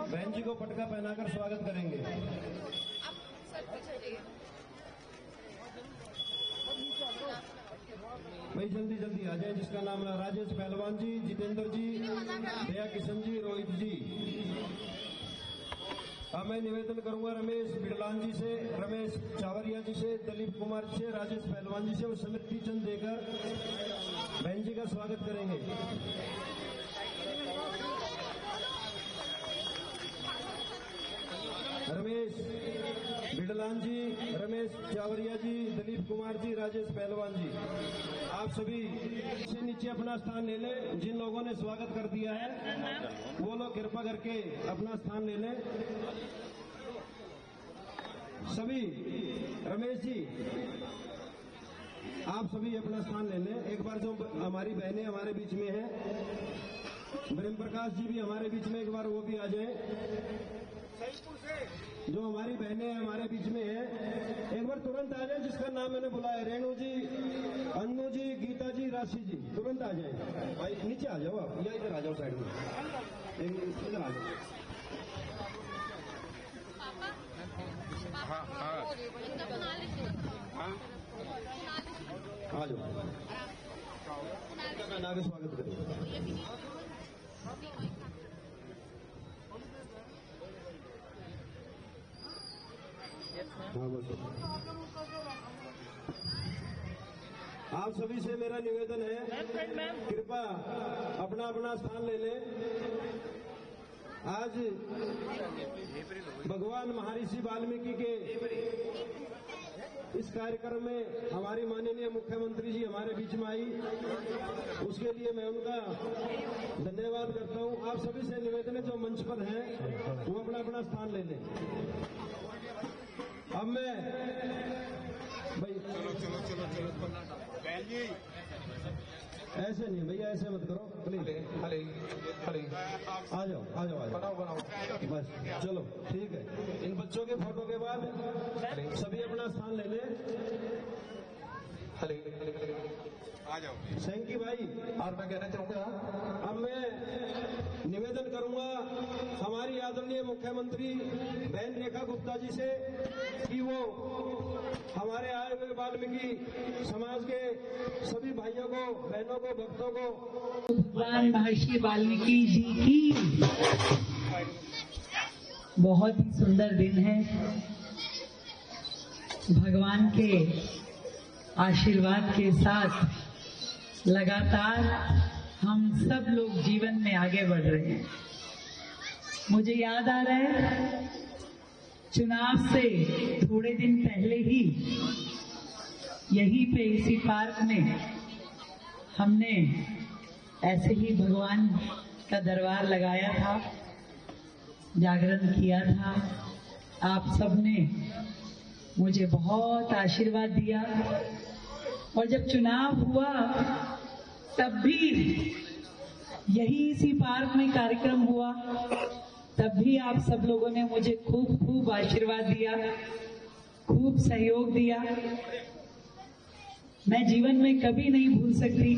बहन जी को पटका पहनाकर स्वागत करेंगे। भाई जल्दी जल्दी आ जाए जिसका नाम है राजेश पहलवान जी, जितेंद्र जी, दया किशन जी, रोहित जी। अब मैं निवेदन करूंगा रमेश बिड़लान जी से, रमेश चावरिया जी से, दिलीप कुमार जी से, राजेश पहलवान जी से वो स्मृति चंद देकर बहन जी का स्वागत करेंगे। रमेश बिड़लान जी, रमेश चावरिया जी, दिलीप कुमार जी, राजेश पहलवान जी, आप सभी से नीचे अपना स्थान ले लें। जिन लोगों ने स्वागत कर दिया है वो लोग कृपा करके अपना स्थान ले लें। सभी रमेश जी आप सभी अपना स्थान ले लें। एक बार जो हमारी बहनें हमारे बीच में हैं, ब्रह्म प्रकाश जी भी हमारे बीच में, एक बार वो भी आ जाए। जो हमारी बहनें हमारे बीच में है एक बार तुरंत आ जाए जिसका नाम मैंने बुलाया। रेणु जी, अन्नू जी, गीता जी, राशि जी, तुरंत आ जाए। भाई नीचे आ जाओ आप, या इधर आ जाओ साइड में, इधर आ जाओ। आ जाओ, आगे स्वागत करिए। हाँ बस आप सभी से मेरा निवेदन है, कृपया अपना अपना स्थान ले लें। आज भगवान महर्षि वाल्मीकि के इस कार्यक्रम में हमारी माननीय मुख्यमंत्री जी हमारे बीच में आई, उसके लिए मैं उनका धन्यवाद करता हूं। आप सभी से निवेदन है जो मंच पर हैं वो अपना अपना स्थान ले लें। अब मैं भाई चलो बहन जी ऐसे नहीं भैया, ऐसे मत करो प्लीज। आ जाओ आ जाओ आ जाओ, बनाओ बस चलो ठीक है। इन बच्चों के फोटो के बाद सभी अपना स्थान ले लें। आ जाओ सैंकी भाई। और मैं कहना चाहूंगा, अब मैं निवेदन करूंगा हमारी आदरणीय मुख्यमंत्री बहन रेखा गुप्ता जी से कि वो हमारे आए हुए वाल्मीकि समाज के सभी भाइयों को, बहनों को, भक्तों को भगवान महर्षि वाल्मीकि जी की बहुत ही सुंदर दिन है। भगवान के आशीर्वाद के साथ लगातार हम सब लोग जीवन में आगे बढ़ रहे हैं। मुझे याद आ रहा है चुनाव से थोड़े दिन पहले ही यहीं पे इसी पार्क में हमने ऐसे ही भगवान का दरबार लगाया था, जागरण किया था। आप सबने मुझे बहुत आशीर्वाद दिया और जब चुनाव हुआ तब भी यही इसी पार्क में कार्यक्रम हुआ, तब भी आप सब लोगों ने मुझे खूब खूब आशीर्वाद दिया, खूब सहयोग दिया। मैं जीवन में कभी नहीं भूल सकती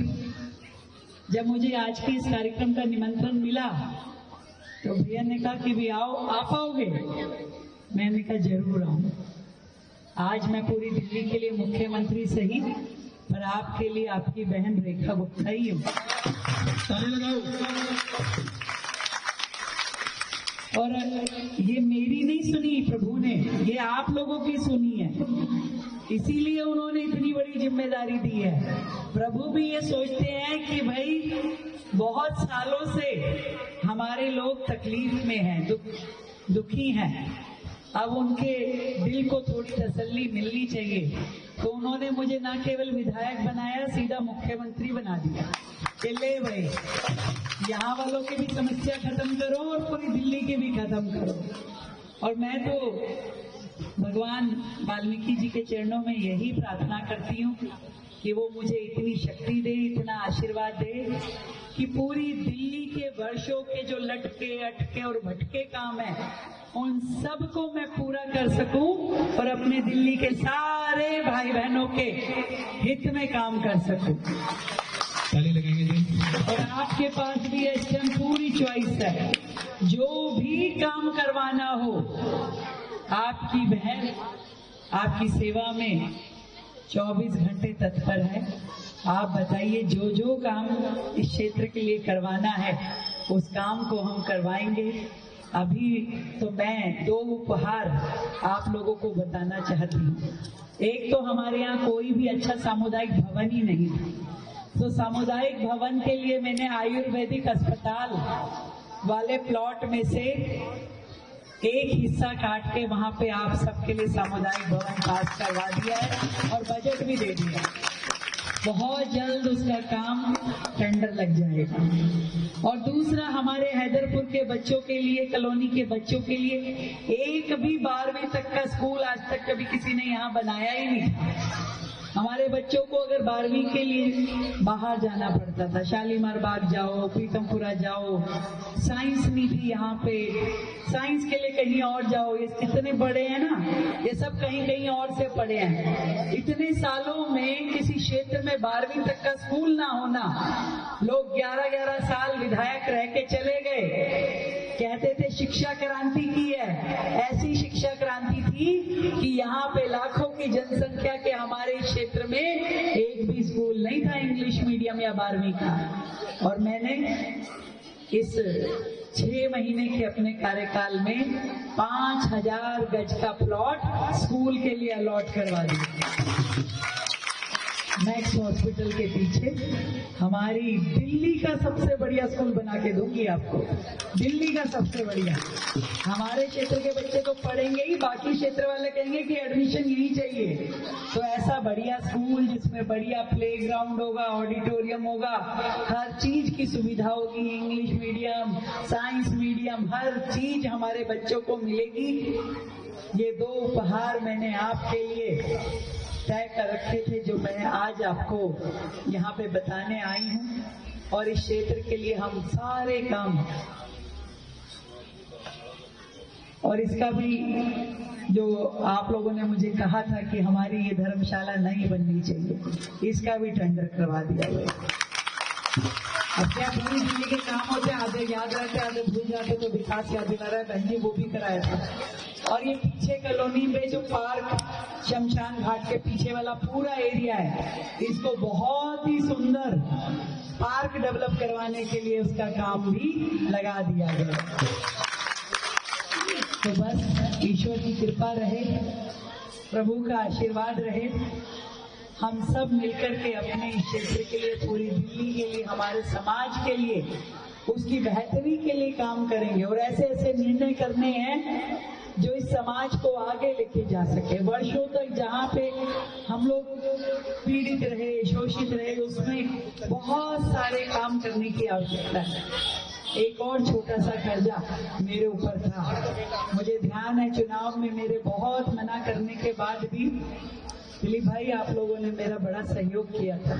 जब मुझे आज के इस कार्यक्रम का निमंत्रण मिला तो भैया ने कहा कि भी आओ, आप आओगे? मैंने कहा जरूर आऊं। आज मैं पूरी दिल्ली के लिए मुख्यमंत्री सही पर आपके लिए आपकी बहन रेखा गुप्ता ही हूँ। और ये मेरी नहीं सुनी प्रभु ने, ये आप लोगों की सुनी है, इसीलिए उन्होंने इतनी बड़ी जिम्मेदारी दी है। प्रभु भी ये सोचते हैं कि भाई बहुत सालों से हमारे लोग तकलीफ में हैं, दुखी हैं, अब उनके दिल को थोड़ी तसल्ली मिलनी चाहिए। तो उन्होंने मुझे न केवल विधायक बनाया, सीधा मुख्यमंत्री बना दिया। ले भाई यहाँ वालों की भी समस्या खत्म करो और पूरी दिल्ली की भी खत्म करो। और मैं तो भगवान वाल्मीकि जी के चरणों में यही प्रार्थना करती हूँ कि वो मुझे इतनी शक्ति दे, इतना आशीर्वाद दे कि पूरी दिल्ली के वर्षों के जो लटके अटके और भटके काम है उन सब को मैं पूरा कर सकूं और अपने दिल्ली के सारे भाई बहनों के हित में काम कर सकूं। ताली लगाएंगे जी। और आपके पास भी इस टाइम पूरी चॉइस है। जो भी काम करवाना हो, आपकी बहन आपकी सेवा में 24 घंटे तत्पर है। आप बताइए, जो जो काम इस क्षेत्र के लिए करवाना है उस काम को हम करवाएंगे। अभी तो मैं 2 उपहार आप लोगों को बताना चाहती हूँ। एक तो हमारे यहाँ कोई भी अच्छा सामुदायिक भवन ही नहीं था, तो सामुदायिक भवन के लिए मैंने आयुर्वेदिक अस्पताल वाले प्लॉट में से एक हिस्सा काट के वहां पे आप सबके लिए सामुदायिक भवन पास करवा दिया है और बजट भी दे दिया। बहुत जल्द उसका काम टेंडर लग जाएगा। और दूसरा, हमारे हैदरपुर के बच्चों के लिए, कॉलोनी के बच्चों के लिए एक भी 12वीं तक का स्कूल आज तक कभी किसी ने यहाँ बनाया ही नहीं था। हमारे बच्चों को अगर 12वीं के लिए बाहर जाना पड़ता था, शालीमार बाग जाओ, पीतमपुरा जाओ, साइंस नहीं थी यहाँ पे, साइंस के लिए कहीं और जाओ। ये इतने बड़े हैं ना, ये सब कहीं कहीं और से पढ़े हैं। इतने सालों में किसी क्षेत्र में 12वीं तक का स्कूल ना होना, लोग 11-11 साल विधायक रह के चले गए, कहते थे शिक्षा क्रांति की है। ऐसी शिक्षा क्रांति थी कि यहाँ पे लाखों की जनसंख्या के हमारे क्षेत्र में एक भी स्कूल नहीं था इंग्लिश मीडियम या 12वीं का। और मैंने इस 6 महीने के अपने कार्यकाल में 5000 गज का प्लॉट स्कूल के लिए अलॉट करवा दिया। मैक्स हॉस्पिटल के पीछे हमारी दिल्ली का सबसे बढ़िया स्कूल बना के दूंगी आपको, दिल्ली का सबसे बढ़िया। हमारे क्षेत्र के बच्चे तो पढ़ेंगे ही, बाकी क्षेत्र वाले कहेंगे कि एडमिशन यही चाहिए। तो ऐसा बढ़िया स्कूल जिसमें बढ़िया प्लेग्राउंड होगा, ऑडिटोरियम होगा, हर चीज की सुविधा होगी, इंग्लिश मीडियम, साइंस मीडियम, हर चीज हमारे बच्चों को मिलेगी। ये 2 उपहार मैंने आपके लिए तय कर रखे थे, जो मैं आज आपको यहाँ पे बताने आई हूँ। और इस क्षेत्र के लिए हम सारे काम, और इसका भी जो आप लोगों ने मुझे कहा था कि हमारी ये धर्मशाला नहीं बननी चाहिए, इसका भी टेंडर करवा दिया गया। अब क्या पूरी दिल्ली के काम होते, आधे याद रहते, आधे भूल जाते, तो विकास याद दिला रहा है बहन जी, वो भी कराया था। और ये पीछे कॉलोनी में जो पार्क, शमशान घाट के पीछे वाला पूरा एरिया है, इसको बहुत ही सुंदर पार्क डेवलप करवाने के लिए उसका काम भी लगा दिया गया। तो बस ईश्वर की कृपा रहे, प्रभु का आशीर्वाद रहे, हम सब मिलकर के अपने इस क्षेत्र के लिए, पूरी दिल्ली के लिए, हमारे समाज के लिए, उसकी बेहतरी के लिए काम करेंगे। और ऐसे ऐसे निर्णय करने हैं जो इस समाज को आगे लेके जा सके। वर्षों तक जहाँ पे हम लोग पीड़ित रहे, शोषित रहे, उसमें बहुत सारे काम करने की आवश्यकता है। एक और छोटा सा कर्जा मेरे ऊपर था, मुझे ध्यान है चुनाव में मेरे बहुत मना करने के बाद भी दिलीप भाई आप लोगों ने मेरा बड़ा सहयोग किया था।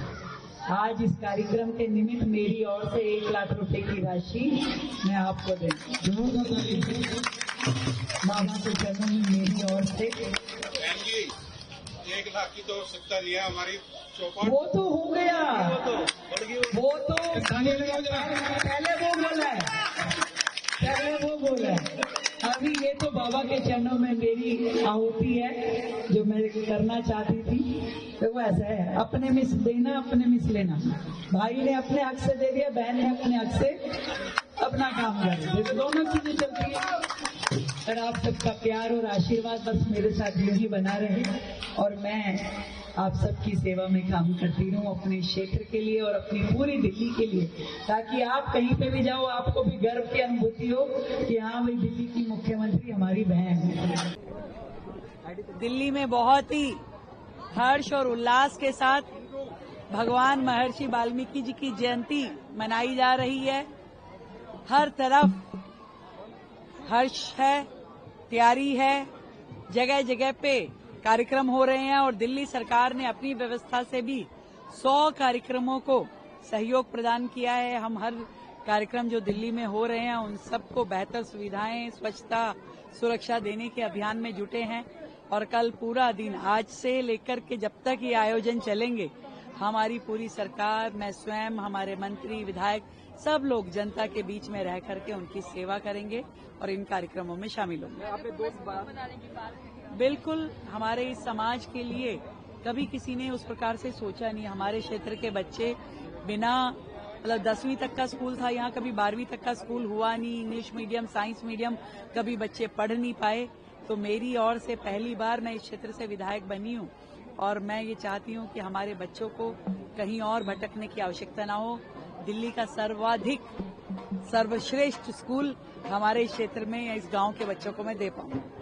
आज इस कार्यक्रम के निमित्त मेरी ओर से 1 लाख रुपए की राशि मैं आपको दूंगी। बाबा के चरणों में मेरी ओर से 1 लाख की तो आवश्यकता नहीं है हमारी चौपाट। वो तो हो गया, वो तो पहले वो बोला है। अभी ये तो बाबा के चरणों में मेरी आहुति है जो मैं करना चाहती थी। तो वो ऐसा है, अपने मिस देना, अपने मिस लेना। भाई ने अपने हक से दे दिया, बहन ने अपने हक से अपना काम कर दिया, तो दोनों चीजें चलती है। और आप सबका प्यार और आशीर्वाद बस मेरे साथ यूं ही बना रहे, और मैं आप सबकी सेवा में काम करती रहूं अपने क्षेत्र के लिए और अपनी पूरी दिल्ली के लिए, ताकि आप कहीं पे भी जाओ आपको भी गर्व की अनुभूति हो कि हाँ भाई दिल्ली की मुख्यमंत्री हमारी बहन है। दिल्ली में बहुत ही हर्ष और उल्लास के साथ भगवान महर्षि वाल्मीकि जी की जयंती मनाई जा रही है। हर तरफ हर्ष है, तैयारी है, जगह जगह पे कार्यक्रम हो रहे हैं और दिल्ली सरकार ने अपनी व्यवस्था से भी 100 कार्यक्रमों को सहयोग प्रदान किया है। हम हर कार्यक्रम जो दिल्ली में हो रहे हैं उन सबको बेहतर सुविधाएं, स्वच्छता, सुरक्षा देने के अभियान में जुटे हैं। और कल पूरा दिन, आज से लेकर के जब तक ये आयोजन चलेंगे, हमारी पूरी सरकार, मैं स्वयं, हमारे मंत्री, विधायक, सब लोग जनता के बीच में रह करके उनकी सेवा करेंगे और इन कार्यक्रमों में शामिल होंगे। बिल्कुल, हमारे इस समाज के लिए कभी किसी ने उस प्रकार से सोचा नहीं। हमारे क्षेत्र के बच्चे बिना मतलब 10वीं तक का स्कूल था यहाँ, कभी 12वीं तक का स्कूल हुआ नहीं। इंग्लिश मीडियम, साइंस मीडियम कभी बच्चे पढ़ नहीं पाए। तो मेरी ओर से पहली बार मैं इस क्षेत्र से विधायक बनी हूँ और मैं ये चाहती हूँ कि हमारे बच्चों को कहीं और भटकने की आवश्यकता ना हो। दिल्ली का सर्वश्रेष्ठ स्कूल हमारे क्षेत्र में, इस गांव के बच्चों को मैं दे पाऊँ।